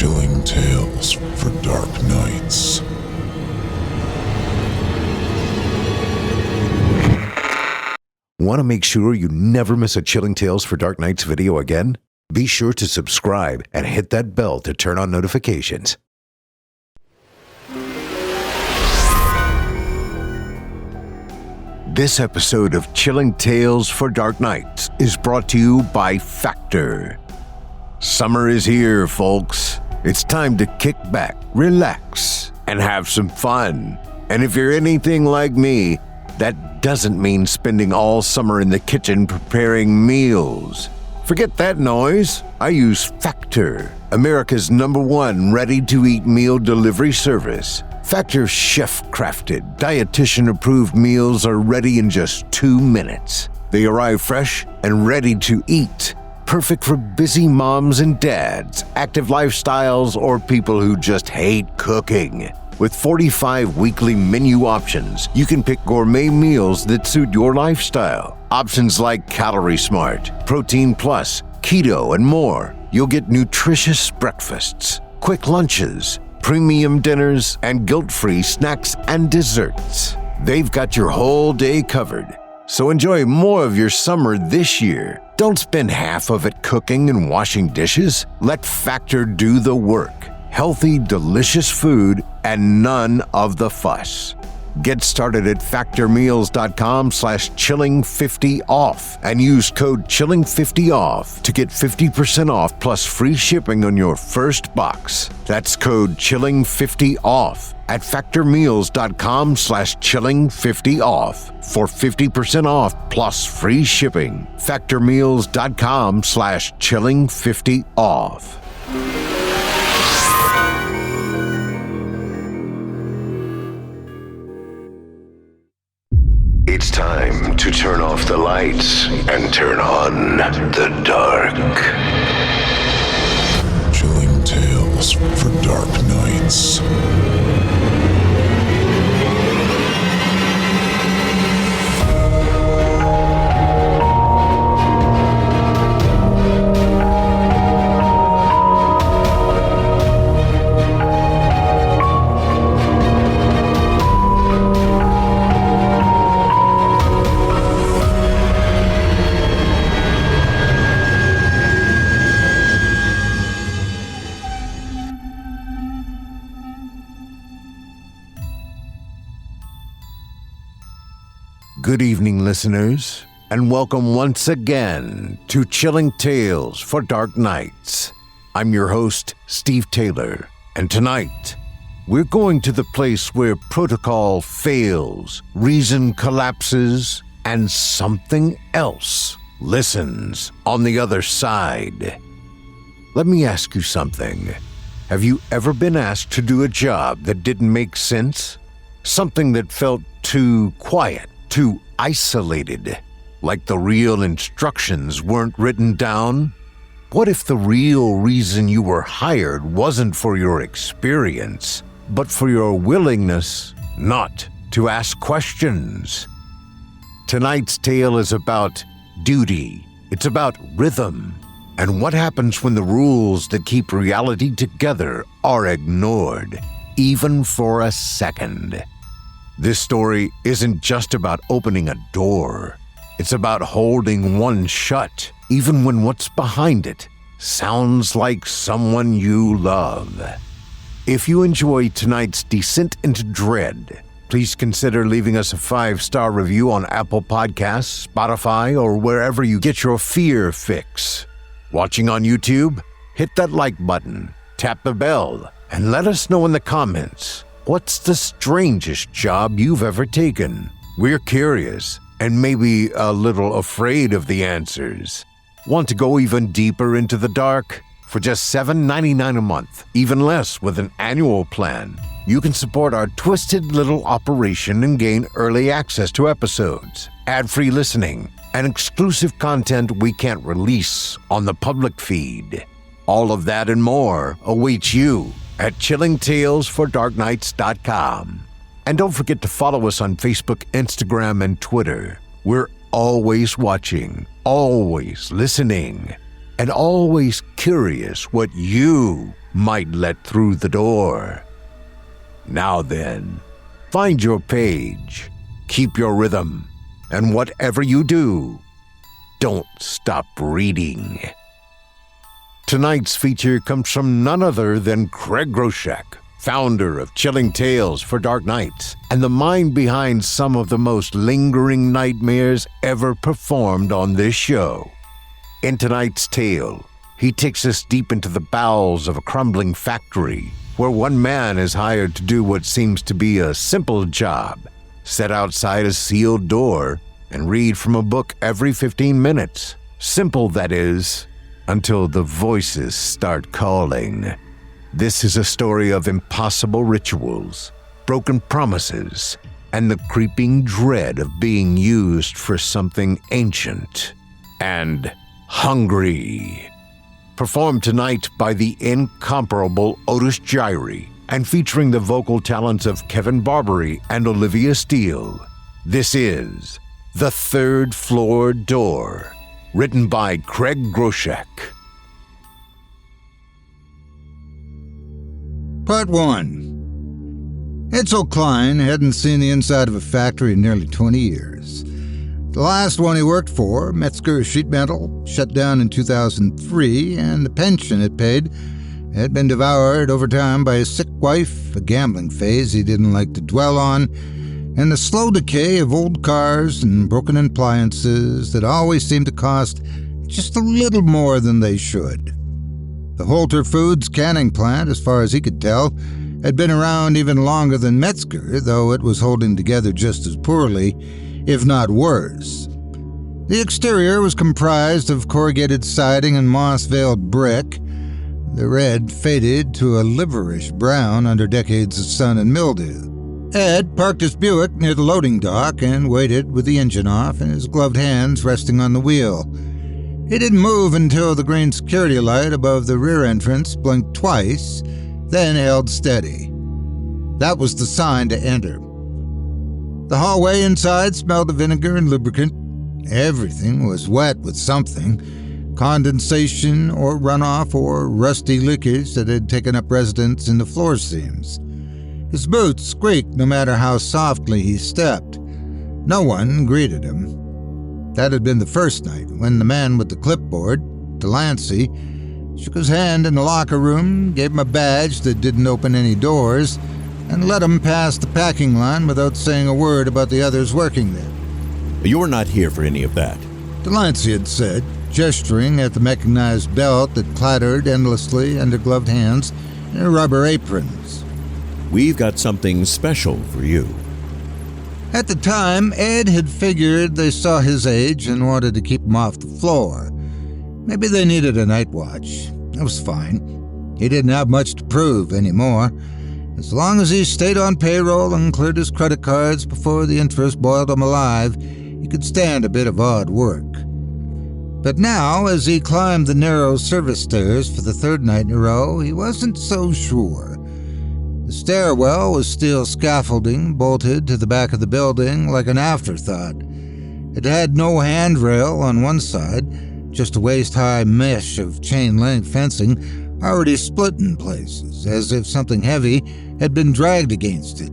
Chilling tales for dark nights. Want to make sure you never miss a Chilling Tales for Dark Nights video again? Be sure to subscribe and hit that bell to turn on notifications. This episode of Chilling Tales for Dark Nights is brought to you by Factor. Summer is here, folks. It's time to kick back, relax, and have some fun. And if you're anything like me, that doesn't mean spending all summer in the kitchen preparing meals. Forget that noise. I use Factor, America's #1 ready-to-eat meal delivery service. Factor's chef-crafted, dietitian-approved meals are ready in just 2 minutes. They arrive fresh and ready to eat. Perfect for busy moms and dads, active lifestyles, or people who just hate cooking. With 45 weekly menu options, you can pick gourmet meals that suit your lifestyle. Options like Calorie Smart, Protein Plus, Keto, and more. You'll get nutritious breakfasts, quick lunches, premium dinners, and guilt-free snacks and desserts. They've got your whole day covered. So enjoy more of your summer this year. Don't spend half of it cooking and washing dishes. Let Factor do the work. Healthy, delicious food and none of the fuss. Get started at factormeals.com/chilling50off and use code chilling50off to get 50% off plus free shipping on your first box. That's code chilling50off at factormeals.com/chilling50off for 50% off plus free shipping. factormeals.com/chilling50off. It's time to turn off the lights and turn on the dark. Chilling tales for dark nights. Good evening, listeners, and welcome once again to Chilling Tales for Dark Nights. I'm your host, Steve Taylor, and tonight, we're going to the place where protocol fails, reason collapses, and something else listens on the other side. Let me ask you something. Have you ever been asked to do a job that didn't make sense? Something that felt too quiet? Too isolated, like the real instructions weren't written down? What if the real reason you were hired wasn't for your experience, but for your willingness not to ask questions? Tonight's tale is about duty. It's about rhythm, and what happens when the rules that keep reality together are ignored, even for a second. This story isn't just about opening a door. It's about holding one shut, even when what's behind it sounds like someone you love. If you enjoy tonight's descent into dread, please consider leaving us a 5-star review on Apple Podcasts, Spotify, or wherever you get your fear fix. Watching on YouTube? Hit that like button, tap the bell, and let us know in the comments. What's the strangest job you've ever taken? We're curious and maybe a little afraid of the answers. Want to go even deeper into the dark? For just $7.99 a month, even less with an annual plan, you can support our twisted little operation and gain early access to episodes, ad-free listening, and exclusive content we can't release on the public feed. All of that and more awaits you at chillingtalesfordarknights.com. And don't forget to follow us on Facebook, Instagram, and Twitter. We're always watching, always listening, and always curious what you might let through the door. Now then, find your page, keep your rhythm, and whatever you do, don't stop reading. Tonight's feature comes from none other than Craig Groshek, founder of Chilling Tales for Dark Nights, and the mind behind some of the most lingering nightmares ever performed on this show. In tonight's tale, he takes us deep into the bowels of a crumbling factory, where one man is hired to do what seems to be a simple job: sit outside a sealed door and read from a book every 15 minutes. Simple, that is, until the voices start calling. This is a story of impossible rituals, broken promises, and the creeping dread of being used for something ancient and hungry. Performed tonight by the incomparable Otis Jiry and featuring the vocal talents of Kevin Barbare and Olivia Steele. This is The Third Floor Door, written by Craig Groshek. Part 1. Edsel Klein hadn't seen the inside of a factory in nearly 20 years. The last one he worked for, Metzger Sheet Metal, shut down in 2003, and the pension it paid had been devoured over time by his sick wife, a gambling phase he didn't like to dwell on, and the slow decay of old cars and broken appliances that always seemed to cost just a little more than they should. The Holter Foods canning plant, as far as he could tell, had been around even longer than Metzger, though it was holding together just as poorly, if not worse. The exterior was comprised of corrugated siding and moss-veiled brick. The red faded to a liverish brown under decades of sun and mildew. Ed parked his Buick near the loading dock and waited with the engine off and his gloved hands resting on the wheel. He didn't move until the green security light above the rear entrance blinked twice, then held steady. That was the sign to enter. The hallway inside smelled of vinegar and lubricant. Everything was wet with something, condensation or runoff or rusty leakage that had taken up residence in the floor seams. His boots squeaked no matter how softly he stepped. No one greeted him. That had been the first night, when the man with the clipboard, Delancey, shook his hand in the locker room, gave him a badge that didn't open any doors, and let him pass the packing line without saying a word about the others working there. You're not here for any of that, Delancey had said, gesturing at the mechanized belt that clattered endlessly under gloved hands and rubber aprons. We've got something special for you. At the time, Ed had figured they saw his age and wanted to keep him off the floor. Maybe they needed a night watch. That was fine. He didn't have much to prove anymore. As long as he stayed on payroll and cleared his credit cards before the interest boiled him alive, he could stand a bit of odd work. But now, as he climbed the narrow service stairs for the third night in a row, he wasn't so sure. The stairwell was steel scaffolding bolted to the back of the building like an afterthought. It had no handrail on one side, just a waist-high mesh of chain-link fencing already split in places, as if something heavy had been dragged against it.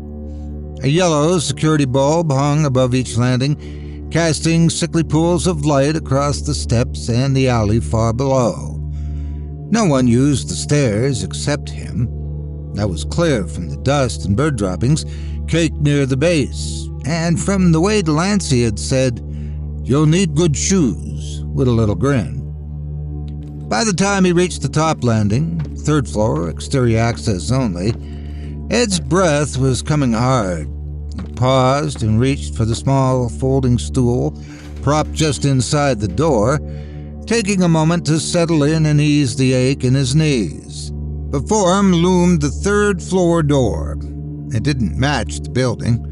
A yellow security bulb hung above each landing, casting sickly pools of light across the steps and the alley far below. No one used the stairs except him. That was clear from the dust and bird droppings caked near the base, and from the way Delancey had said, "You'll need good shoes," with a little grin. By the time he reached the top landing, third floor, exterior access only, Ed's breath was coming hard. He paused and reached for the small folding stool propped just inside the door, taking a moment to settle in and ease the ache in his knees. Before him loomed the third floor door. It didn't match the building.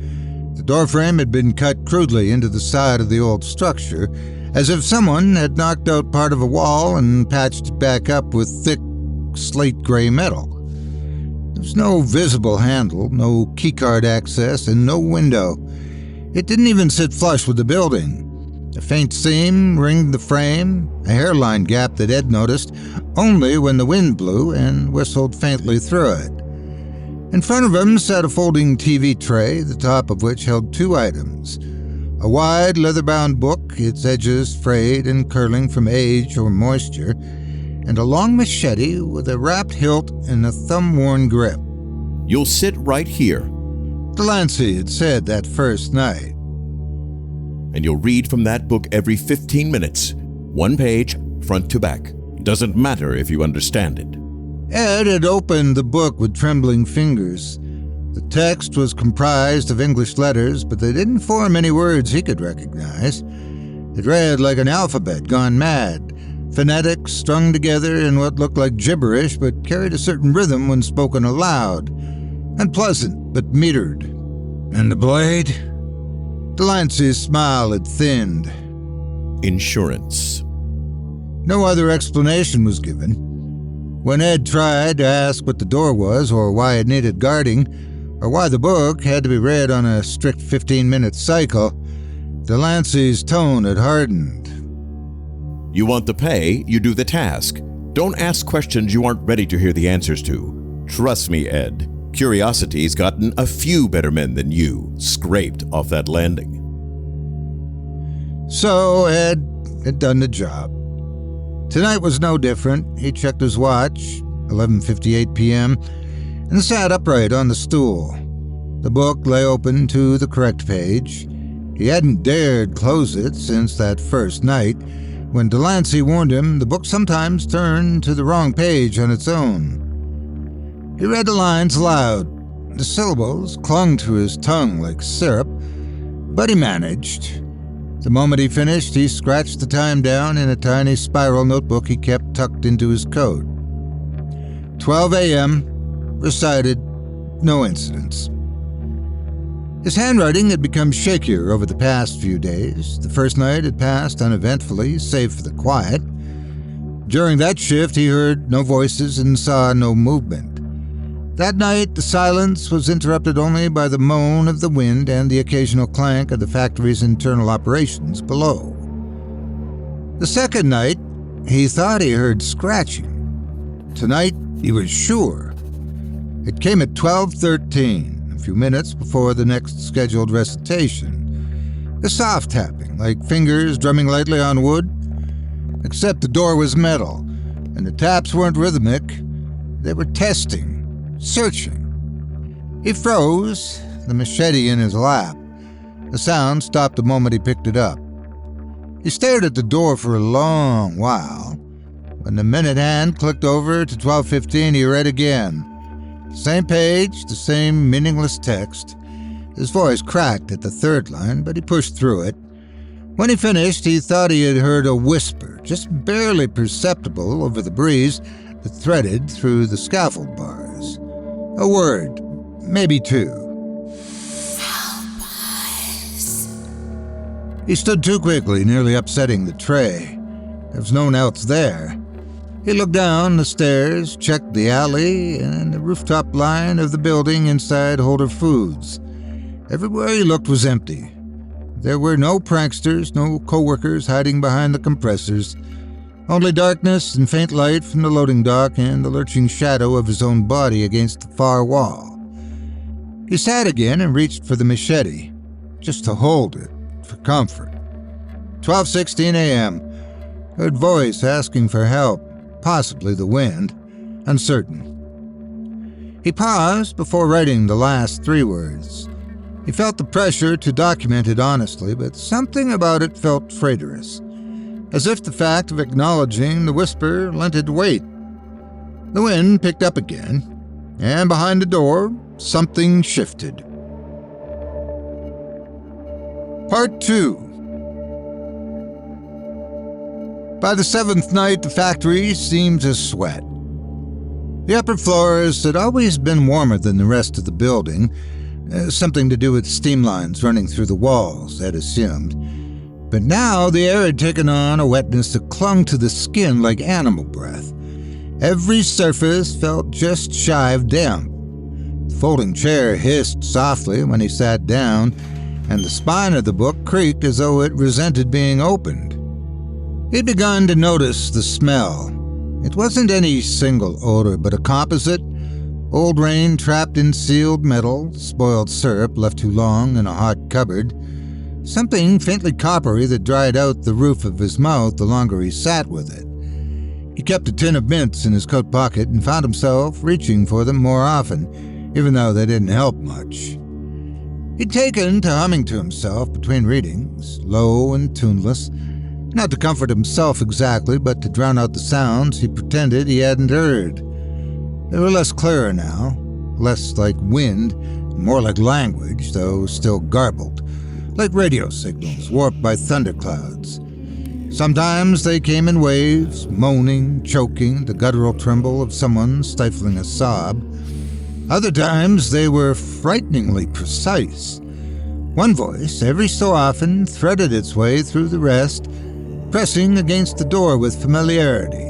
The doorframe had been cut crudely into the side of the old structure, as if someone had knocked out part of a wall and patched it back up with thick, slate-gray metal. There was no visible handle, no keycard access, and no window. It didn't even sit flush with the building. A faint seam ringed the frame, a hairline gap that Ed noticed only when the wind blew and whistled faintly through it. In front of him sat a folding TV tray, the top of which held two items. A wide, leather-bound book, its edges frayed and curling from age or moisture, and a long machete with a wrapped hilt and a thumb-worn grip. You'll sit right here, Delancey had said that first night. and you'll read from that book every 15 minutes. One page, front to back. Doesn't matter if you understand it. Ed had opened the book with trembling fingers. The text was comprised of English letters, but they didn't form any words he could recognize. It read like an alphabet gone mad, phonetics strung together in what looked like gibberish but carried a certain rhythm when spoken aloud. Unpleasant, but metered. And the blade? Delancey's smile had thinned. Insurance. No other explanation was given. When Ed tried to ask what the door was or why it needed guarding, or why the book had to be read on a strict 15-minute cycle, Delancey's tone had hardened. You want the pay, you do the task. Don't ask questions you aren't ready to hear the answers to. Trust me, Ed. Curiosity's gotten a few better men than you scraped off that landing. So Ed had done the job. Tonight was no different. He checked his watch, 11:58 p.m., and sat upright on the stool. The book lay open to the correct page. He hadn't dared close it since that first night, when Delancey warned him the book sometimes turned to the wrong page on its own. He read the lines aloud. The syllables clung to his tongue like syrup, but he managed. The moment he finished, he scratched the time down in a tiny spiral notebook he kept tucked into his coat. 12 a.m., recited, no incidents. His handwriting had become shakier over the past few days. The first night had passed uneventfully, save for the quiet. During that shift, he heard no voices and saw no movement. That night, the silence was interrupted only by the moan of the wind and the occasional clank of the factory's internal operations below. The second night, he thought he heard scratching. Tonight, he was sure. It came at 12:13, a few minutes before the next scheduled recitation. A soft tapping, like fingers drumming lightly on wood, except the door was metal, and the taps weren't rhythmic. They were testing. Searching. He froze, the machete in his lap. The sound stopped the moment he picked it up. He stared at the door for a long while. When the minute hand clicked over to 12:15, he read again. Same page, the same meaningless text. His voice cracked at the third line, but he pushed through it. When he finished, he thought he had heard a whisper, just barely perceptible over the breeze that threaded through the scaffold bars. A word, maybe two. Help us. He stood too quickly, nearly upsetting the tray. There was no one else there. He looked down the stairs, checked the alley, and the rooftop line of the building inside Holder Foods. Everywhere he looked was empty. There were no pranksters, no co-workers hiding behind the compressors. Only darkness and faint light from the loading dock and the lurching shadow of his own body against the far wall. He sat again and reached for the machete, just to hold it, for comfort. 12:16 a.m. Heard voice asking for help, possibly the wind, uncertain. He paused before writing the last three words. He felt the pressure to document it honestly, but something about it felt traitorous. As if the fact of acknowledging the whisper lent it weight. The wind picked up again, and behind the door, something shifted. Part 2. By the seventh night, the factory seemed to sweat. The upper floors had always been warmer than the rest of the building, something to do with steam lines running through the walls, Ed assumed. But now the air had taken on a wetness that clung to the skin like animal breath. Every surface felt just shy of damp. The folding chair hissed softly when he sat down, and the spine of the book creaked as though it resented being opened. He'd begun to notice the smell. It wasn't any single odor, but a composite. Old rain trapped in sealed metal, spoiled syrup left too long in a hot cupboard, something faintly coppery that dried out the roof of his mouth the longer he sat with it. He kept a tin of mints in his coat pocket and found himself reaching for them more often, even though they didn't help much. He'd taken to humming to himself between readings, low and tuneless, not to comfort himself exactly, but to drown out the sounds he pretended he hadn't heard. They were less clear now, less like wind, more like language, though still garbled, like radio signals warped by thunderclouds. Sometimes they came in waves, moaning, choking, the guttural tremble of someone stifling a sob. Other times they were frighteningly precise. One voice, every so often, threaded its way through the rest, pressing against the door with familiarity.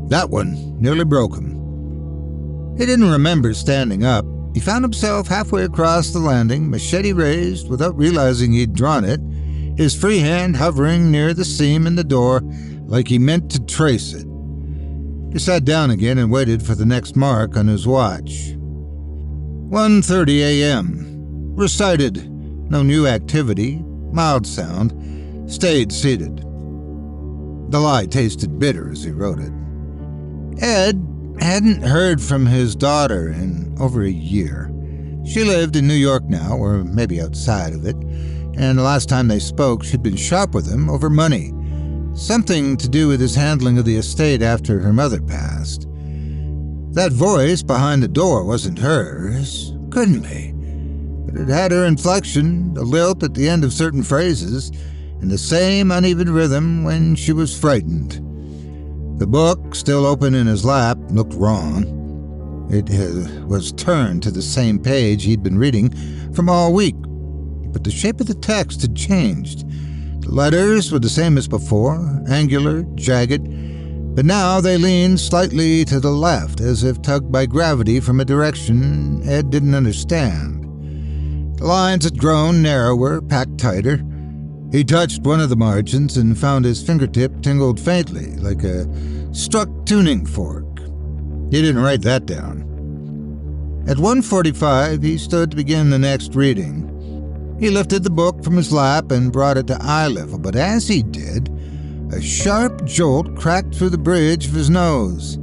That one nearly broke him. He didn't remember standing up. He found himself halfway across the landing, machete raised without realizing he'd drawn it, his free hand hovering near the seam in the door like he meant to trace it. He sat down again and waited for the next mark on his watch. 1:30 a.m. Recited. No new activity. Mild sound. Stayed seated. The lie tasted bitter as he wrote it. Ed hadn't heard from his daughter in over a year. She lived in New York now, or maybe outside of it, and the last time they spoke, she'd been sharp with him over money. Something to do with his handling of the estate after her mother passed. That voice behind the door wasn't hers. Couldn't be. But it had her inflection, the lilt at the end of certain phrases, and the same uneven rhythm when she was frightened. The book, still open in his lap, looked wrong. It was turned to the same page he'd been reading from all week, but the shape of the text had changed. The letters were the same as before, angular, jagged, but now they leaned slightly to the left, as if tugged by gravity from a direction Ed didn't understand. The lines had grown narrower, packed tighter. He touched one of the margins and found his fingertip tingled faintly, like a struck tuning fork. He didn't write that down. At 1:45, he stood to begin the next reading. He lifted the book from his lap and brought it to eye level, but as he did, a sharp jolt cracked through the bridge of his nose.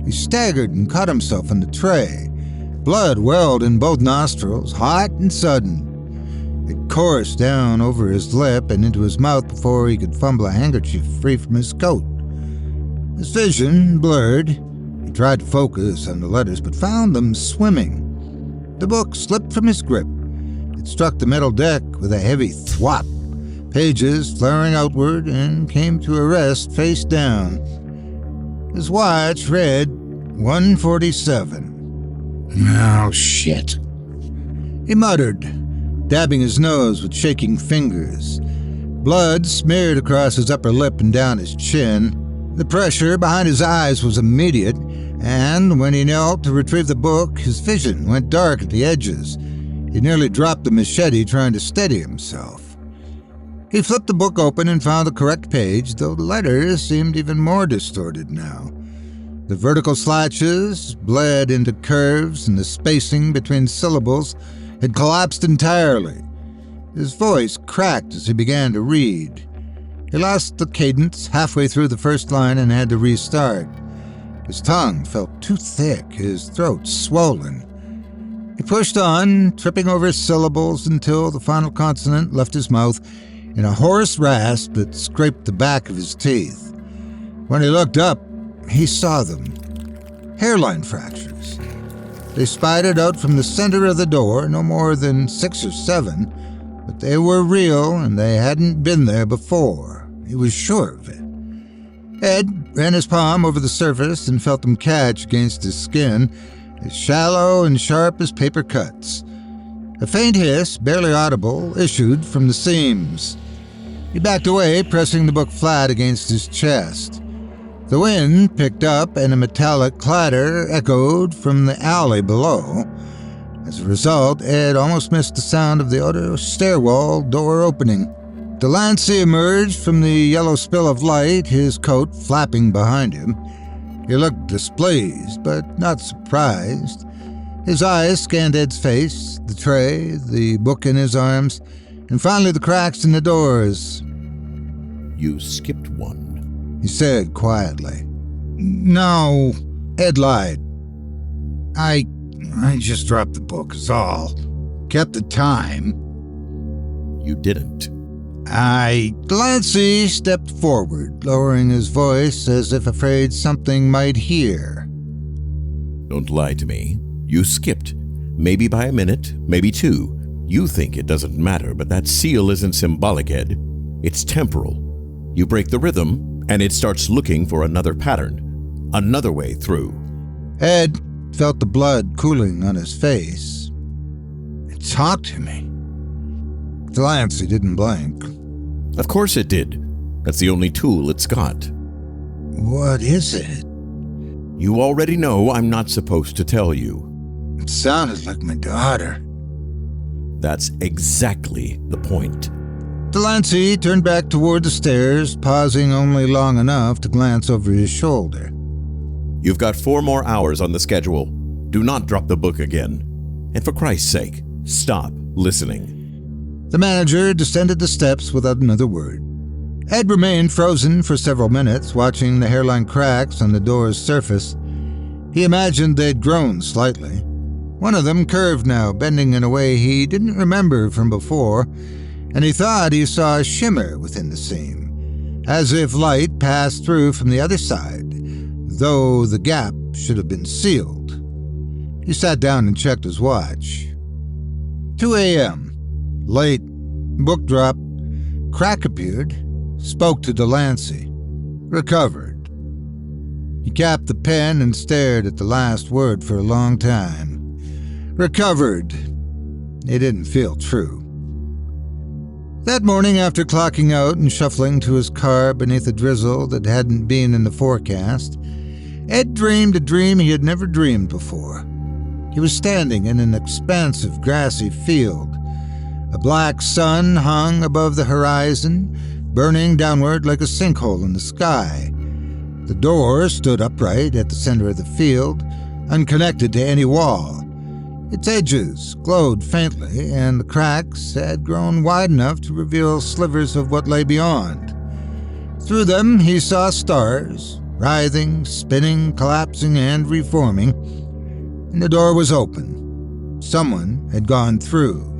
He staggered and caught himself in the tray. Blood welled in both nostrils, hot and sudden. It coursed down over his lip and into his mouth before he could fumble a handkerchief free from his coat. His vision blurred. He tried to focus on the letters, but found them swimming. The book slipped from his grip. It struck the metal deck with a heavy thwop, pages flaring outward, and came to a rest face down. His watch read 1:47. Oh, shit. He muttered, dabbing his nose with shaking fingers. Blood smeared across his upper lip and down his chin. The pressure behind his eyes was immediate, and when he knelt to retrieve the book, his vision went dark at the edges. He nearly dropped the machete trying to steady himself. He flipped the book open and found the correct page, though the letters seemed even more distorted now. The vertical slashes bled into curves, and the spacing between syllables had collapsed entirely. His voice cracked as he began to read. He lost the cadence halfway through the first line and had to restart. His tongue felt too thick, his throat swollen. He pushed on, tripping over syllables until the final consonant left his mouth in a hoarse rasp that scraped the back of his teeth. When he looked up, he saw them. Hairline fractures. They spidered out from the center of the door, no more than 6 or 7, but they were real and they hadn't been there before. He was sure of it. Ed ran his palm over the surface and felt them catch against his skin, as shallow and sharp as paper cuts. A faint hiss, barely audible, issued from the seams. He backed away, pressing the book flat against his chest. The wind picked up and a metallic clatter echoed from the alley below. As a result, Ed almost missed the sound of the outer stairwell door opening. Delancey emerged from the yellow spill of light, his coat flapping behind him. He looked displeased, but not surprised. His eyes scanned Ed's face, the tray, the book in his arms, and finally the cracks in the doors. You skipped one, he said quietly. No, Ed lied. I just dropped the book, is all. Kept the time. You didn't. Delancey stepped forward, lowering his voice as if afraid something might hear. Don't lie to me. You skipped. Maybe by a minute, maybe two. You think it doesn't matter, but that seal isn't symbolic, Ed. It's temporal. You break the rhythm, and it starts looking for another pattern, another way through. Ed felt the blood cooling on his face. It talked to me. Delancey didn't blink. Of course it did. That's the only tool it's got. What is it? You already know I'm not supposed to tell you. It sounded like my daughter. That's exactly the point. Delancey turned back toward the stairs, pausing only long enough to glance over his shoulder. You've got 4 more hours on the schedule. Do not drop the book again. And for Christ's sake, stop listening. The manager descended the steps without another word. Ed remained frozen for several minutes, watching the hairline cracks on the door's surface. He imagined they'd grown slightly. One of them curved now, bending in a way he didn't remember from before, and he thought he saw a shimmer within the seam, as if light passed through from the other side, though the gap should have been sealed. He sat down and checked his watch. 2 a.m. Late. Book dropped. Crack appeared. Spoke to Delancey. Recovered. He capped the pen and stared at the last word for a long time. Recovered. It didn't feel true. That morning, after clocking out and shuffling to his car beneath a drizzle that hadn't been in the forecast, Ed dreamed a dream he had never dreamed before. He was standing in an expansive grassy field. A black sun hung above the horizon, burning downward like a sinkhole in the sky. The door stood upright at the center of the field, unconnected to any wall. Its edges glowed faintly, and the cracks had grown wide enough to reveal slivers of what lay beyond. Through them he saw stars, writhing, spinning, collapsing, and reforming, and the door was open. Someone had gone through.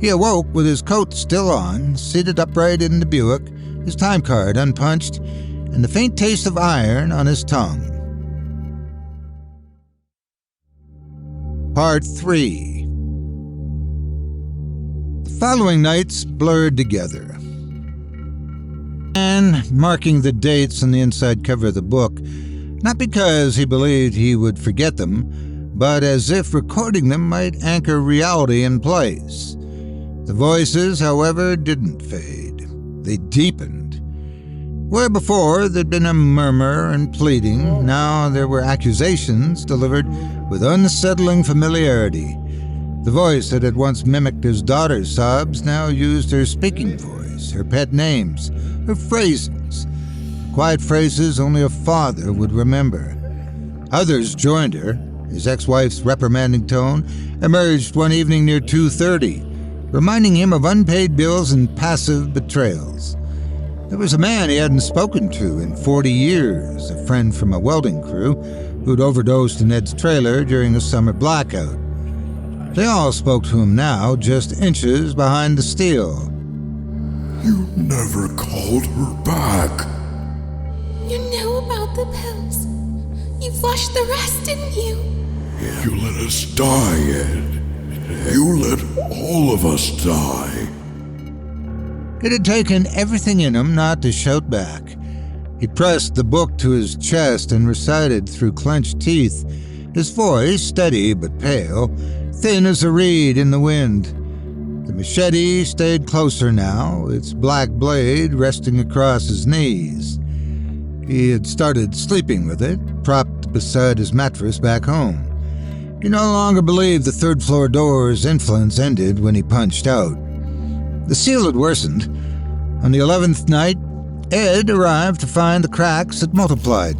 He awoke with his coat still on, seated upright in the Buick, his time card unpunched, and the faint taste of iron on his tongue. Part 3. The following nights blurred together. And marking the dates on the inside cover of the book, not because he believed he would forget them, but as if recording them might anchor reality in place. The voices, however, didn't fade. They deepened. Where before there'd been a murmur and pleading, now there were accusations delivered with unsettling familiarity. The voice that had once mimicked his daughter's sobs now used her speaking voice, her pet names, her phrasings. Quiet phrases only a father would remember. Others joined her. His ex-wife's reprimanding tone emerged one evening near 2:30, reminding him of unpaid bills and passive betrayals. There was a man he hadn't spoken to in 40 years, a friend from a welding crew who'd overdosed in Ed's trailer during a summer blackout. They all spoke to him now, just inches behind the Steele. You never called her back. You knew about the pills. You flushed the rest, didn't you? You let us die, Ed. You let all of us die. It had taken everything in him not to shout back. He pressed the book to his chest and recited through clenched teeth, his voice steady but pale, thin as a reed in the wind. The machete stayed closer now, its black blade resting across his knees. He had started sleeping with it, propped beside his mattress back home. He no longer believed the third-floor door's influence ended when he punched out. The seal had worsened. On the 11th night, Ed arrived to find the cracks had multiplied.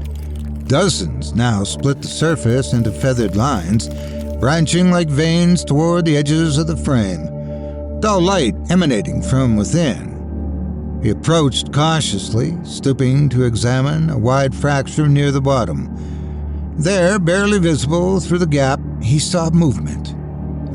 Dozens now split the surface into feathered lines, branching like veins toward the edges of the frame, dull light emanating from within. He approached cautiously, stooping to examine a wide fracture near the bottom. There, barely visible through the gap, he saw movement.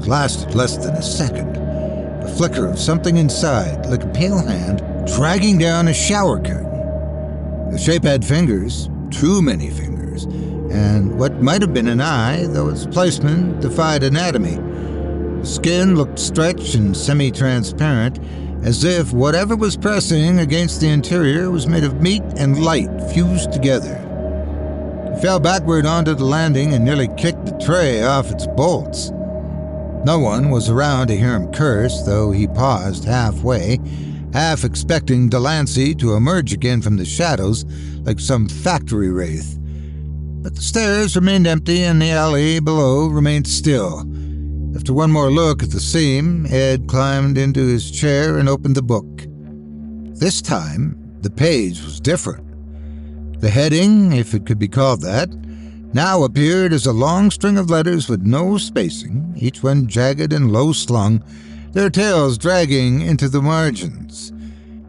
It lasted less than a second. A flicker of something inside, like a pale hand, dragging down a shower curtain. The shape had fingers, too many fingers, and what might have been an eye, though its placement defied anatomy. The skin looked stretched and semi-transparent, as if whatever was pressing against the interior was made of meat and light fused together. He fell backward onto the landing and nearly kicked the tray off its bolts. No one was around to hear him curse, though he paused halfway, half expecting Delancey to emerge again from the shadows like some factory wraith. But the stairs remained empty and the alley below remained still. After one more look at the seam, Ed climbed into his chair and opened the book. This time, the page was different. The heading, if it could be called that, now appeared as a long string of letters with no spacing, each one jagged and low-slung, their tails dragging into the margins.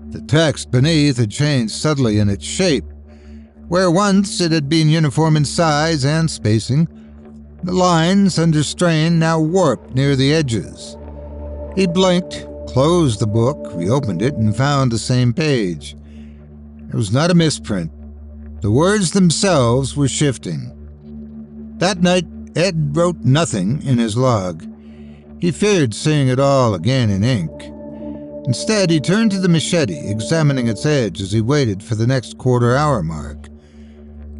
The text beneath had changed subtly in its shape. Where once it had been uniform in size and spacing, the lines, under strain, now warped near the edges. He blinked, closed the book, reopened it, and found the same page. It was not a misprint. The words themselves were shifting. That night, Ed wrote nothing in his log. He feared seeing it all again in ink. Instead, he turned to the machete, examining its edge as he waited for the next quarter-hour mark.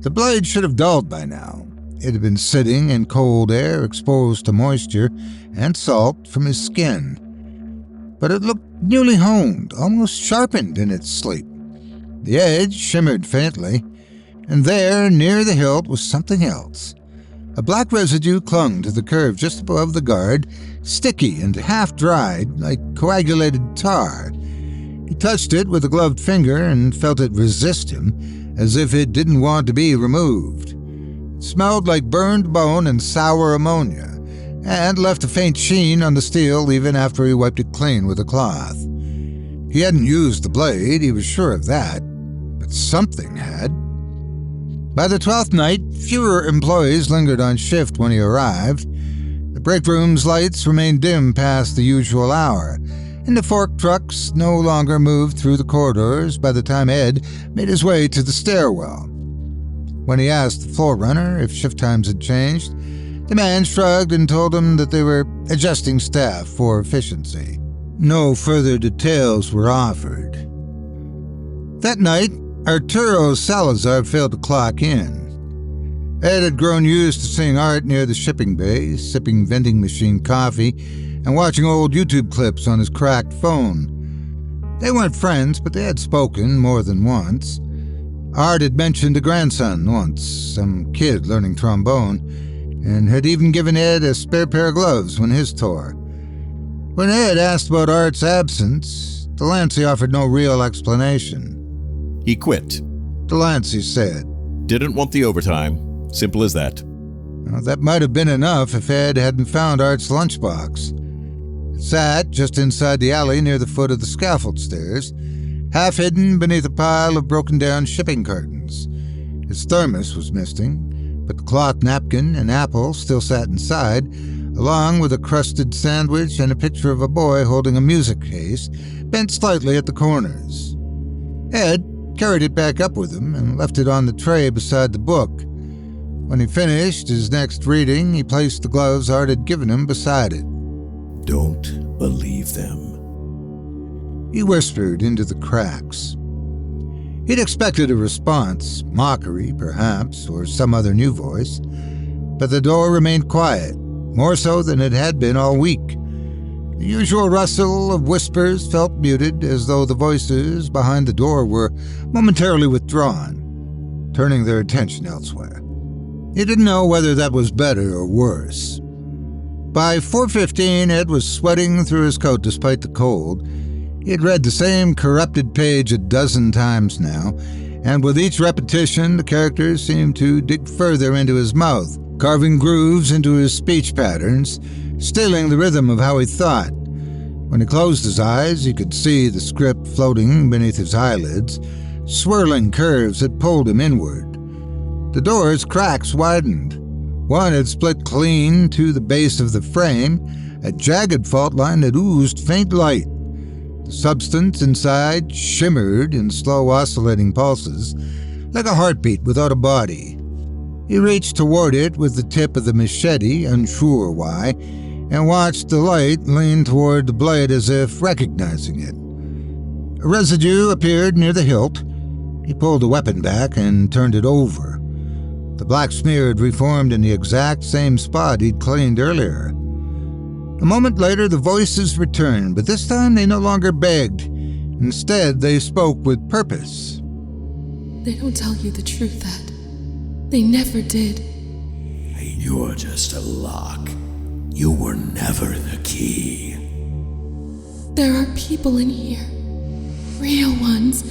The blade should have dulled by now. It had been sitting in cold air, exposed to moisture and salt from his skin. But it looked newly honed, almost sharpened in its sleep. The edge shimmered faintly, and there, near the hilt, was something else. A black residue clung to the curve just above the guard, sticky and half-dried, like coagulated tar. He touched it with a gloved finger and felt it resist him, as if it didn't want to be removed. It smelled like burned bone and sour ammonia, and left a faint sheen on the steel even after he wiped it clean with a cloth. He hadn't used the blade, he was sure of that, but something had. By the 12th night, fewer employees lingered on shift when he arrived. The break room's lights remained dim past the usual hour, and the fork trucks no longer moved through the corridors by the time Ed made his way to the stairwell. When he asked the floor runner if shift times had changed, the man shrugged and told him that they were adjusting staff for efficiency. No further details were offered. That night, Arturo Salazar failed to clock in. Ed had grown used to seeing Art near the shipping bay, sipping vending machine coffee and watching old YouTube clips on his cracked phone. They weren't friends, but they had spoken more than once. Art had mentioned a grandson once, some kid learning trombone, and had even given Ed a spare pair of gloves when his tore. When Ed asked about Art's absence, Delancey offered no real explanation. He quit. Delancey said. Didn't want the overtime. Simple as that. Well, that might have been enough if Ed hadn't found Art's lunchbox. It sat just inside the alley near the foot of the scaffold stairs, half hidden beneath a pile of broken-down shipping cartons. His thermos was missing, but the cloth napkin and apple still sat inside, along with a crusted sandwich and a picture of a boy holding a music case, bent slightly at the corners. Ed carried it back up with him and left it on the tray beside the book. When he finished his next reading, he placed the gloves Art had given him beside it. Don't believe them. He whispered into the cracks. He'd expected a response, mockery, perhaps, or some other new voice, but the door remained quiet, more so than it had been all week. The usual rustle of whispers felt muted, as though the voices behind the door were momentarily withdrawn, turning their attention elsewhere. He didn't know whether that was better or worse. By 4:15, Ed was sweating through his coat despite the cold. He had read the same corrupted page a dozen times now, and with each repetition, the characters seemed to dig further into his mouth, carving grooves into his speech patterns, stealing the rhythm of how he thought. When he closed his eyes, he could see the script floating beneath his eyelids, swirling curves that pulled him inward. The door's cracks widened. One had split clean to the base of the frame, a jagged fault line that oozed faint light. The substance inside shimmered in slow oscillating pulses, like a heartbeat without a body. He reached toward it with the tip of the machete, unsure why, and watched the light lean toward the blade as if recognizing it. A residue appeared near the hilt. He pulled the weapon back and turned it over. The black smear had reformed in the exact same spot he'd cleaned earlier. A moment later, the voices returned, but this time they no longer begged. Instead, they spoke with purpose. They don't tell you the truth, Ed. They never did. You're just a lock. You were never the key. There are people in here. Real ones.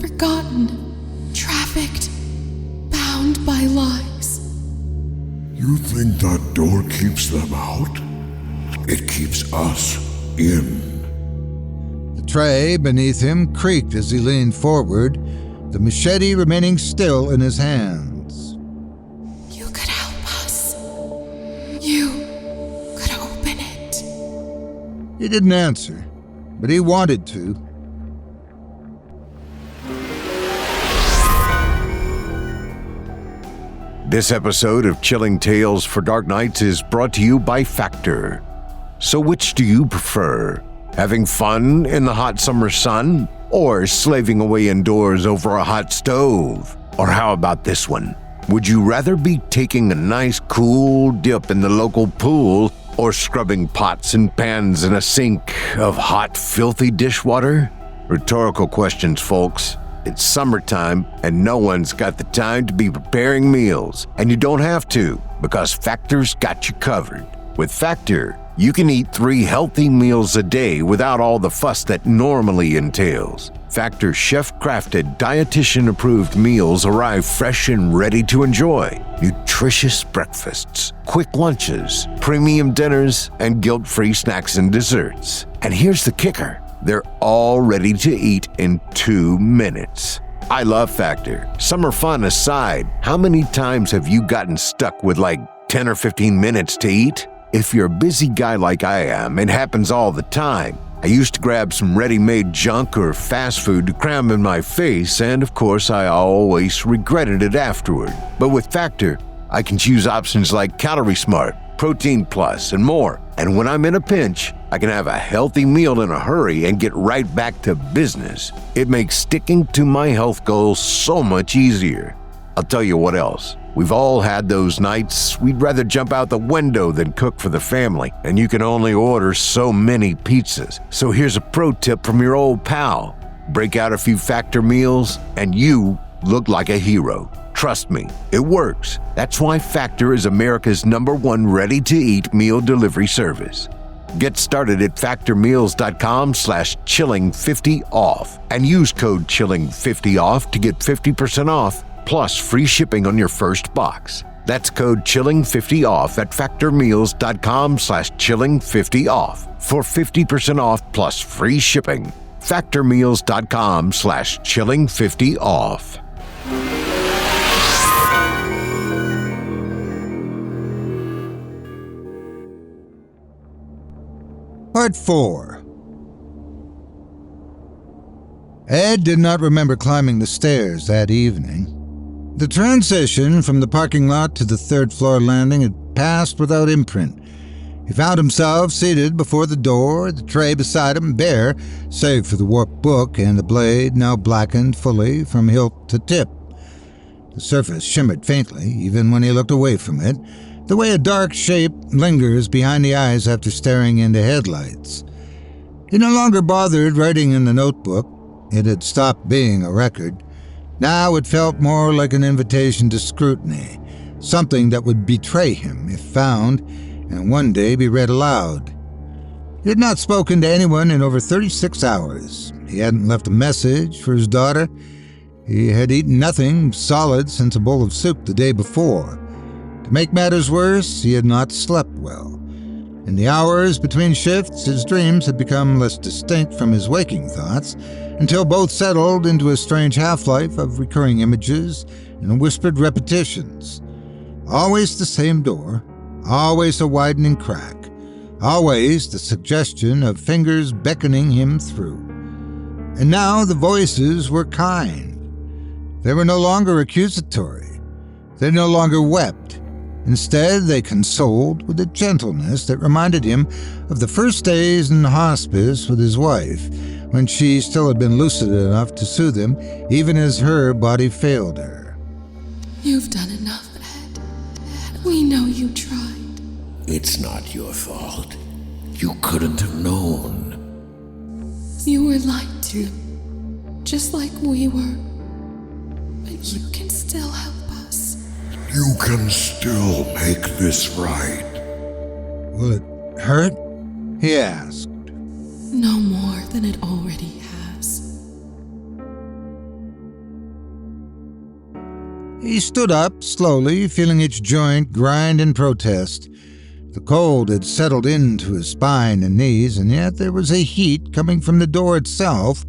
Forgotten. Trafficked. Bound by lies. You think that door keeps them out? It keeps us in. The tray beneath him creaked as he leaned forward, the machete remaining still in his hands. You could help us. You could open it. He didn't answer, but he wanted to. This episode of Chilling Tales for Dark Nights is brought to you by Factor. So which do you prefer? Having fun in the hot summer sun? Or slaving away indoors over a hot stove? Or how about this one? Would you rather be taking a nice cool dip in the local pool or scrubbing pots and pans in a sink of hot, filthy dishwater? Rhetorical questions, folks. It's summertime, and no one's got the time to be preparing meals. And you don't have to, because Factor's got you covered. With Factor, you can eat 3 healthy meals a day without all the fuss that normally entails. Factor's chef-crafted, dietitian-approved meals arrive fresh and ready to enjoy. Nutritious breakfasts, quick lunches, premium dinners, and guilt-free snacks and desserts. And here's the kicker. They're all ready to eat in 2 minutes. I love Factor. Summer fun aside, how many times have you gotten stuck with like 10 or 15 minutes to eat? If you're a busy guy like I am, it happens all the time. I used to grab some ready-made junk or fast food to cram in my face, and of course I always regretted it afterward. But with Factor, I can choose options like Calorie Smart, Protein Plus, and more. And when I'm in a pinch, I can have a healthy meal in a hurry and get right back to business. It makes sticking to my health goals so much easier. I'll tell you what else. We've all had those nights we'd rather jump out the window than cook for the family, and you can only order so many pizzas. So here's a pro tip from your old pal. Break out a few Factor meals, and you look like a hero. Trust me, it works. That's why Factor is America's #1 ready-to-eat meal delivery service. Get started at factormeals.com/chilling50off and use code chilling50off to get 50% off plus free shipping on your first box. That's code chilling50off at factormeals.com/chilling50off for 50% off plus free shipping. factormeals.com/chilling50off. Part 4. Ed did not remember climbing the stairs that evening. The transition from the parking lot to the third-floor landing had passed without imprint. He found himself seated before the door, the tray beside him bare, save for the warped book and the blade now blackened fully from hilt to tip. The surface shimmered faintly, even when he looked away from it, the way a dark shape lingers behind the eyes after staring into headlights. He no longer bothered writing in the notebook. It had stopped being a record. Now it felt more like an invitation to scrutiny, something that would betray him if found and one day be read aloud. He had not spoken to anyone in over 36 hours. He hadn't left a message for his daughter. He had eaten nothing solid since a bowl of soup the day before. To make matters worse, he had not slept well. In the hours between shifts, his dreams had become less distinct from his waking thoughts, until both settled into a strange half-life of recurring images and whispered repetitions. Always the same door, always a widening crack, always the suggestion of fingers beckoning him through. And now the voices were kind. They were no longer accusatory. They no longer wept. Instead, they consoled with a gentleness that reminded him of the first days in hospice with his wife, when she still had been lucid enough to soothe him, even as her body failed her. You've done enough, Ed. We know you tried. It's not your fault. You couldn't have known. You were lied to, just like we were. But you can still help us. You can still make this right. Will it hurt? He asked. No more than it already has. He stood up slowly, feeling each joint grind in protest. The cold had settled into his spine and knees, and yet there was a heat coming from the door itself,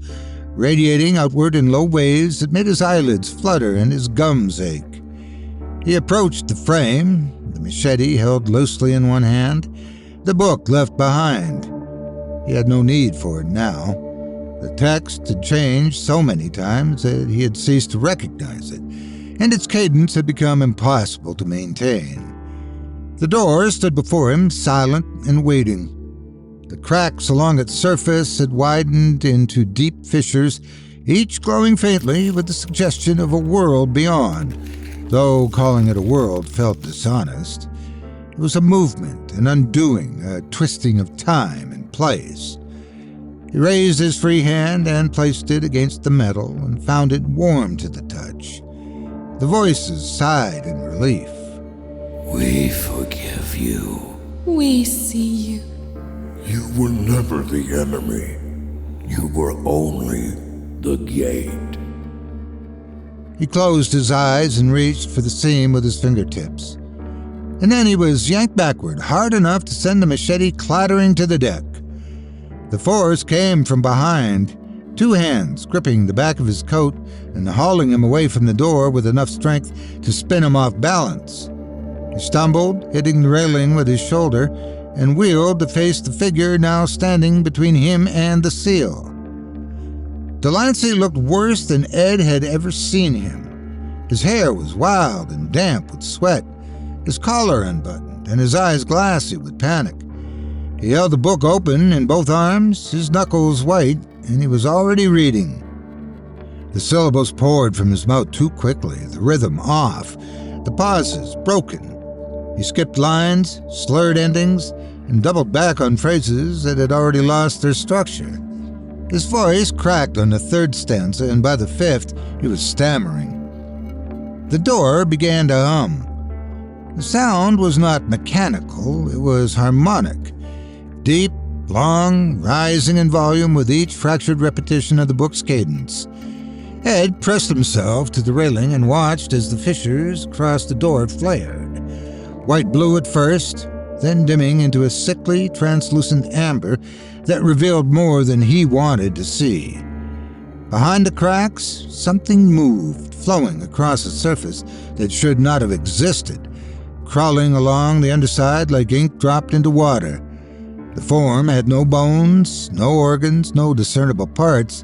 radiating outward in low waves that made his eyelids flutter and his gums ache. He approached the frame, the machete held loosely in one hand, the book left behind. He had no need for it now. The text had changed so many times that he had ceased to recognize it, and its cadence had become impossible to maintain. The door stood before him, silent and waiting. The cracks along its surface had widened into deep fissures, each glowing faintly with the suggestion of a world beyond, though calling it a world felt dishonest. It was a movement, an undoing, a twisting of time and place. He raised his free hand and placed it against the metal and found it warm to the touch. The voices sighed in relief. We forgive you. We see you. You were never the enemy. You were only the gate. He closed his eyes and reached for the seam with his fingertips. And then he was yanked backward, hard enough to send the machete clattering to the deck. The force came from behind, two hands gripping the back of his coat and hauling him away from the door with enough strength to spin him off balance. He stumbled, hitting the railing with his shoulder, and wheeled to face the figure now standing between him and the seal. Delancey looked worse than Ed had ever seen him. His hair was wild and damp with sweat, his collar unbuttoned, and his eyes glassy with panic. He held the book open in both arms, his knuckles white, and he was already reading. The syllables poured from his mouth too quickly, the rhythm off, the pauses broken. He skipped lines, slurred endings, and doubled back on phrases that had already lost their structure. His voice cracked on the third stanza, and by the fifth, he was stammering. The door began to hum. The sound was not mechanical, it was harmonic. Deep, long, rising in volume with each fractured repetition of the book's cadence. Ed pressed himself to the railing and watched as the fissures across the door flared. White-blue at first, then dimming into a sickly, translucent amber that revealed more than he wanted to see. Behind the cracks, something moved, flowing across a surface that should not have existed, crawling along the underside like ink dropped into water. The form had no bones, no organs, no discernible parts,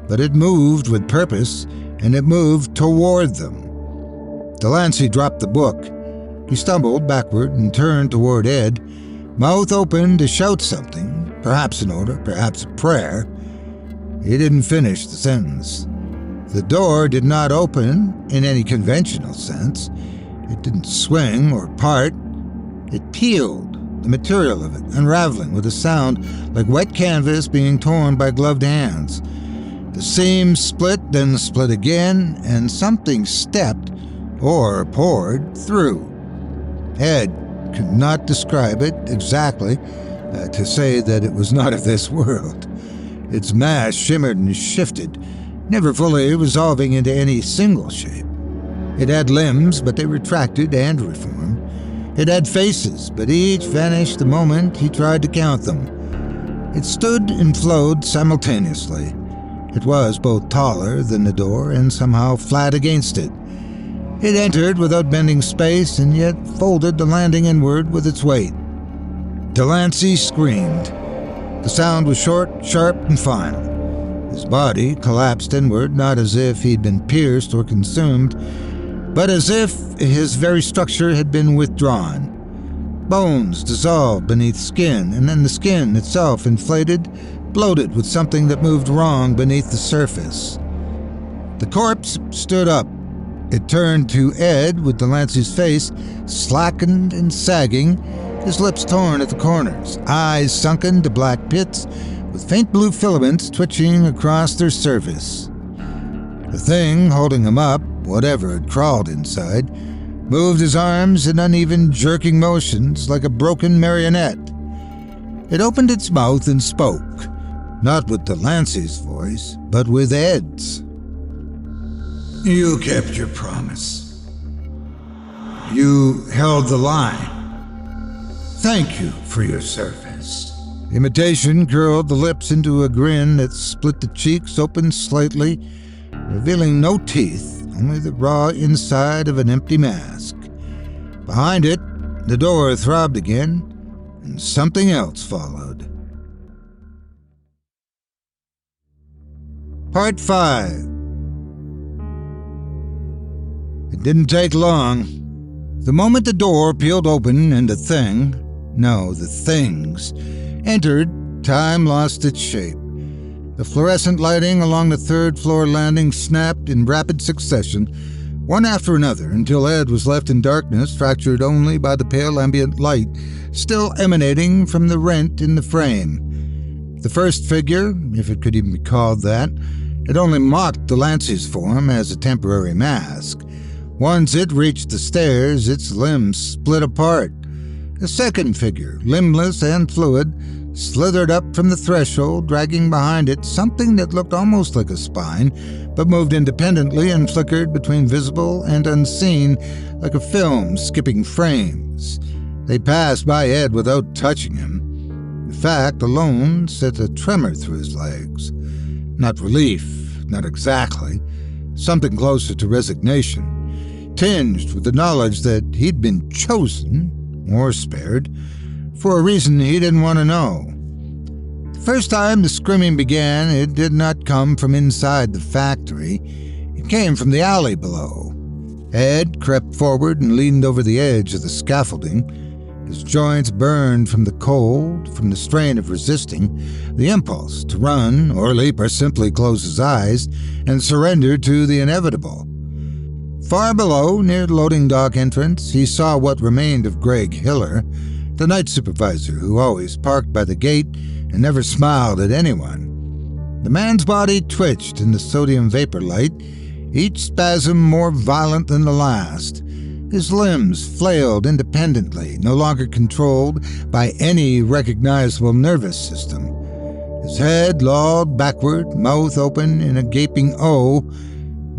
but it moved with purpose, and it moved toward them. Delancey dropped the book. He stumbled backward and turned toward Ed, mouth open to shout something, perhaps an order, perhaps a prayer. He didn't finish the sentence. The door did not open in any conventional sense. It didn't swing or part. It peeled, the material of it unraveling with a sound like wet canvas being torn by gloved hands. The seam split, then split again, and something stepped or poured through. Ed could not describe it exactly to say that it was not of this world. Its mass shimmered and shifted, never fully resolving into any single shape. It had limbs, but they retracted and reformed. It had faces, but each vanished the moment he tried to count them. It stood and flowed simultaneously. It was both taller than the door and somehow flat against it. It entered without bending space and yet folded the landing inward with its weight. Delancey screamed. The sound was short, sharp, and final. His body collapsed inward, not as if he'd been pierced or consumed, but as if his very structure had been withdrawn. Bones dissolved beneath skin, and then the skin itself inflated, bloated with something that moved wrong beneath the surface. The corpse stood up. It turned to Ed with Delancey's face slackened and sagging, his lips torn at the corners, eyes sunken to black pits with faint blue filaments twitching across their surface. The thing holding him up, whatever had crawled inside, moved his arms in uneven, jerking motions like a broken marionette. It opened its mouth and spoke, not with Delancey's voice, but with Ed's. You kept your promise. You held the line. Thank you for your service. Imitation curled the lips into a grin that split the cheeks open slightly, revealing no teeth, only the raw inside of an empty mask. Behind it, the door throbbed again, and something else followed. Part 5. It didn't take long. The moment the door peeled open and the things, entered, time lost its shape. The fluorescent lighting along the third-floor landing snapped in rapid succession, one after another, until Ed was left in darkness, fractured only by the pale ambient light still emanating from the rent in the frame. The first figure, if it could even be called that, had only mocked Delancey's form as a temporary mask. Once it reached the stairs, its limbs split apart. A second figure, limbless and fluid, slithered up from the threshold, dragging behind it something that looked almost like a spine, but moved independently and flickered between visible and unseen, like a film skipping frames. They passed by Ed without touching him. The fact alone sent a tremor through his legs. Not relief, not exactly. Something closer to resignation, tinged with the knowledge that he'd been chosen, or spared, for a reason he didn't want to know. The first time the screaming began, it did not come from inside the factory. It came from the alley below. Ed crept forward and leaned over the edge of the scaffolding. His joints burned from the cold, from the strain of resisting, the impulse to run or leap or simply close his eyes and surrender to the inevitable. Far below, near the loading dock entrance, he saw what remained of Greg Hiller, the night supervisor who always parked by the gate and never smiled at anyone. The man's body twitched in the sodium vapor light, each spasm more violent than the last. His limbs flailed independently, no longer controlled by any recognizable nervous system. His head lolled backward, mouth open in a gaping O,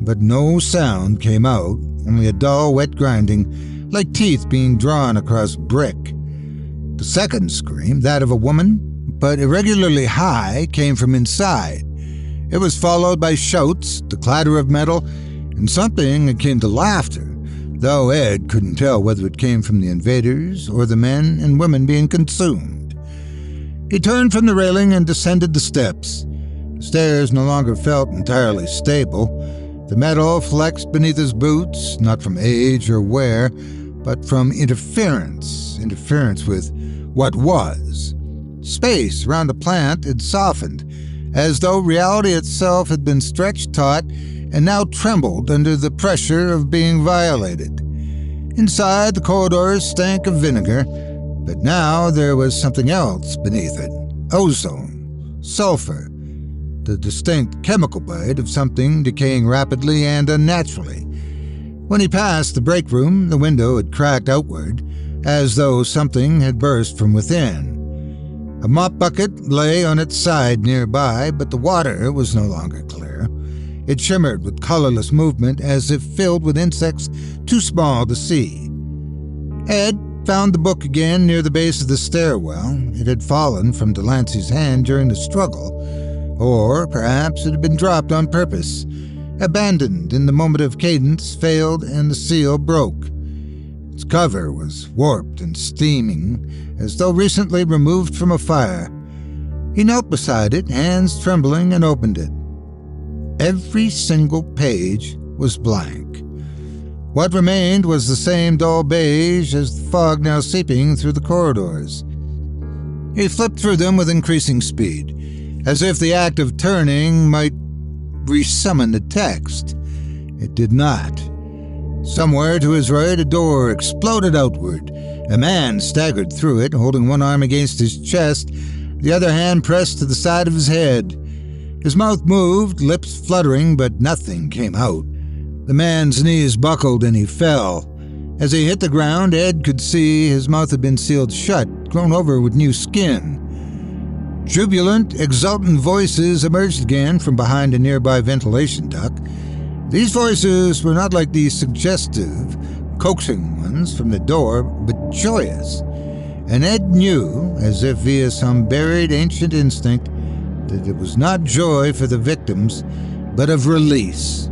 but no sound came out, only a dull, wet grinding, like teeth being drawn across brick. The second scream, that of a woman, but irregularly high, came from inside. It was followed by shouts, the clatter of metal, and something akin to laughter, though Ed couldn't tell whether it came from the invaders or the men and women being consumed. He turned from the railing and descended the steps. The stairs no longer felt entirely stable. The metal flexed beneath his boots, not from age or wear, but from interference with what was. Space around the plant had softened, as though reality itself had been stretched taut and now trembled under the pressure of being violated. Inside, the corridors stank of vinegar, but now there was something else beneath it. Ozone, sulfur, the distinct chemical bite of something decaying rapidly and unnaturally. When he passed the break room, the window had cracked outward. as though something had burst from within. A mop bucket lay on its side nearby, but the water was no longer clear. It shimmered with colorless movement as if filled with insects too small to see. Ed found the book again near the base of the stairwell. It had fallen from Delancey's hand during the struggle, or perhaps it had been dropped on purpose. Abandoned in the moment of cadence, failed, and the seal broke. Its cover was warped and steaming, as though recently removed from a fire. He knelt beside it, hands trembling, and opened it. Every single page was blank. What remained was the same dull beige as the fog now seeping through the corridors. He flipped through them with increasing speed, as if the act of turning might resummon the text. It did not. Somewhere to his right, a door exploded outward. A man staggered through it, holding one arm against his chest, the other hand pressed to the side of his head. His mouth moved, lips fluttering, but nothing came out. The man's knees buckled and he fell. As he hit the ground, Ed could see his mouth had been sealed shut, grown over with new skin. Jubilant, exultant voices emerged again from behind a nearby ventilation duct. These voices were not like the suggestive, coaxing ones from the door, but joyous. And Ed knew, as if via some buried ancient instinct, that it was not joy for the victims, but of release.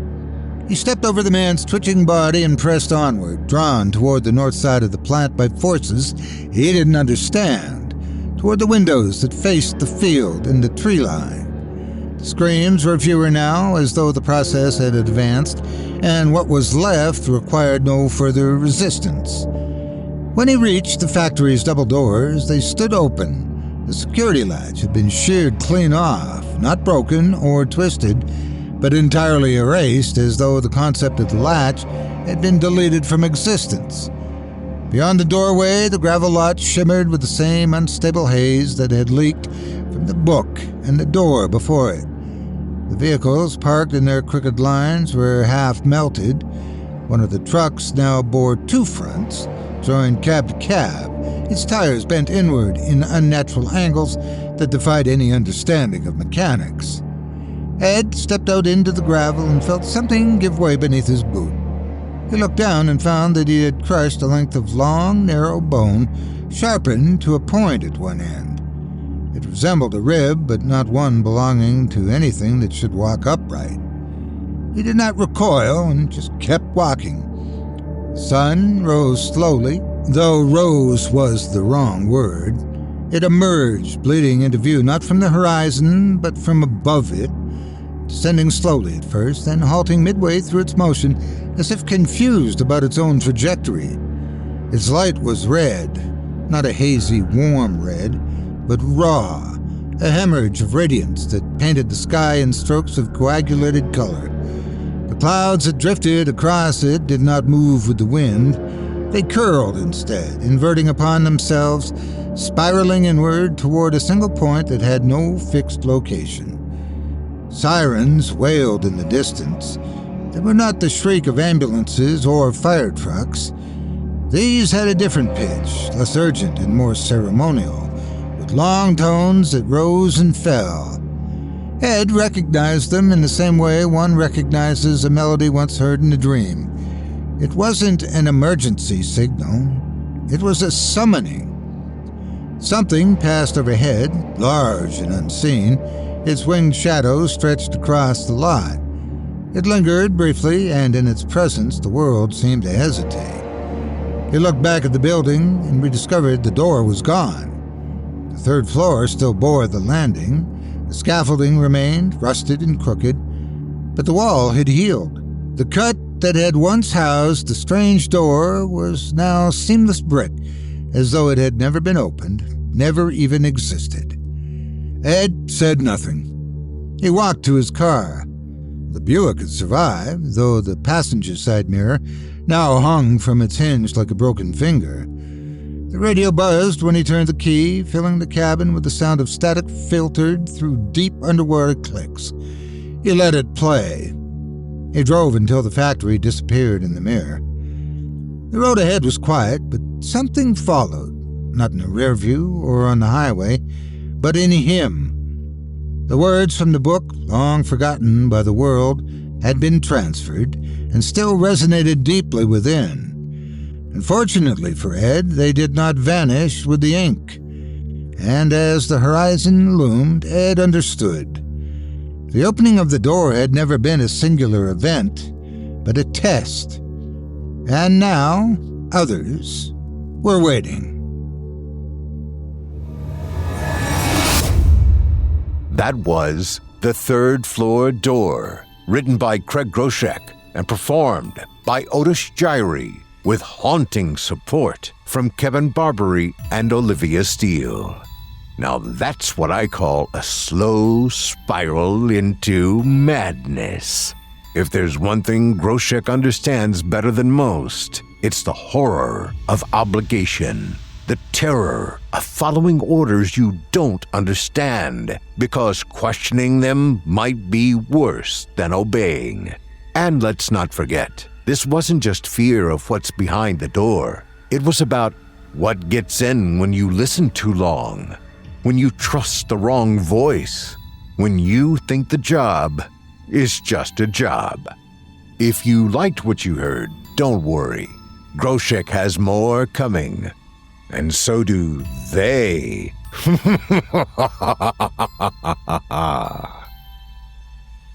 He stepped over the man's twitching body and pressed onward, drawn toward the north side of the plant by forces he didn't understand, toward the windows that faced the field and the tree line. The screams were fewer now, as though the process had advanced, and what was left required no further resistance. When he reached the factory's double doors, they stood open. The security latch had been sheared clean off, not broken or twisted, but entirely erased, as though the concept of the latch had been deleted from existence. Beyond the doorway, the gravel lot shimmered with the same unstable haze that had leaked from the book and the door before it. The vehicles parked in their crooked lines were half melted. One of the trucks now bore two fronts, joined cab to cab, its tires bent inward in unnatural angles that defied any understanding of mechanics. Ed stepped out into the gravel and felt something give way beneath his boot. He looked down and found that he had crushed a length of long, narrow bone, sharpened to a point at one end. It resembled a rib, but not one belonging to anything that should walk upright. He did not recoil and just kept walking. The sun rose slowly, though rose was the wrong word. It emerged, bleeding into view not from the horizon, but from above it, descending slowly at first, then halting midway through its motion, as if confused about its own trajectory. Its light was red, not a hazy, warm red, but raw, a hemorrhage of radiance that painted the sky in strokes of coagulated color. The clouds that drifted across it did not move with the wind. They curled instead, inverting upon themselves, spiraling inward toward a single point that had no fixed location. Sirens wailed in the distance. They were not the shriek of ambulances or fire trucks. These had a different pitch, less urgent and more ceremonial, with long tones that rose and fell. Ed recognized them in the same way one recognizes a melody once heard in a dream. It wasn't an emergency signal. It was a summoning. Something passed overhead, large and unseen. Its winged shadow stretched across the lot. It lingered briefly, and in its presence the world seemed to hesitate. He looked back at the building and rediscovered the door was gone. The third floor still bore the landing. The scaffolding remained, rusted and crooked, but the wall had healed. The cut that had once housed the strange door was now seamless brick, as though it had never been opened, never even existed. Ed said nothing. He walked to his car. The Buick had survived, though the passenger side mirror now hung from its hinge like a broken finger. The radio buzzed when he turned the key, filling the cabin with the sound of static filtered through deep underwater clicks. He let it play. He drove until the factory disappeared in the mirror. The road ahead was quiet, but something followed, not in the rear view or on the highway, but in him. The words from the book, long forgotten by the world, had been transferred and still resonated deeply within. Unfortunately for Ed, they did not vanish with the ink. And as the horizon loomed, Ed understood. The opening of the door had never been a singular event, but a test. And now, others were waiting. That was The Third Floor Door, written by Craig Groshek and performed by Otis Jiry, with haunting support from Kevin Barbare and Olivia Steele. Now that's what I call a slow spiral into madness. If there's one thing Groshek understands better than most, it's the horror of obligation, the terror of following orders you don't understand, because questioning them might be worse than obeying. And let's not forget, this wasn't just fear of what's behind the door. It was about what gets in when you listen too long, when you trust the wrong voice, when you think the job is just a job. If you liked what you heard, don't worry. Groshek has more coming. And so do they.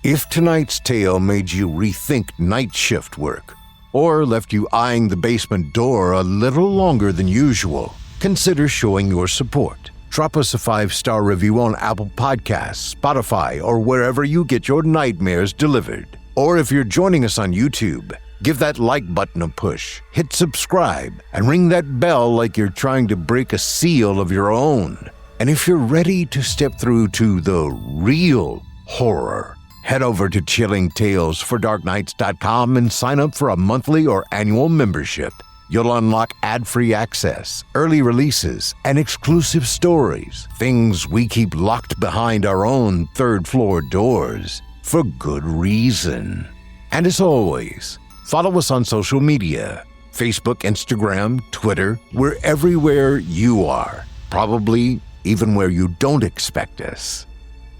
If tonight's tale made you rethink night shift work, or left you eyeing the basement door a little longer than usual, consider showing your support. Drop us a 5-star review on Apple Podcasts, Spotify, or wherever you get your nightmares delivered. Or if you're joining us on YouTube, give that like button a push, hit subscribe, and ring that bell like you're trying to break a seal of your own. And if you're ready to step through to the real horror, head over to chillingtalesfordarknights.com and sign up for a monthly or annual membership. You'll unlock ad-free access, early releases, and exclusive stories, things we keep locked behind our own third-floor doors, for good reason. And as always, follow us on social media, Facebook, Instagram, Twitter. We're everywhere you are, probably even where you don't expect us.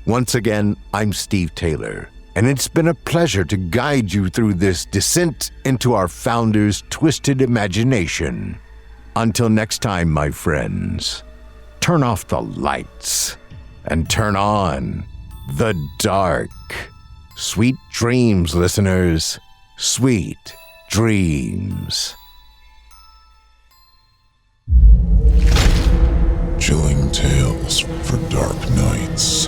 Once again, I'm Steve Taylor, and it's been a pleasure to guide you through this descent into our founder's twisted imagination. Until next time, my friends, turn off the lights and turn on the dark. Sweet dreams, listeners. Sweet dreams. Chilling Tales for Dark Nights.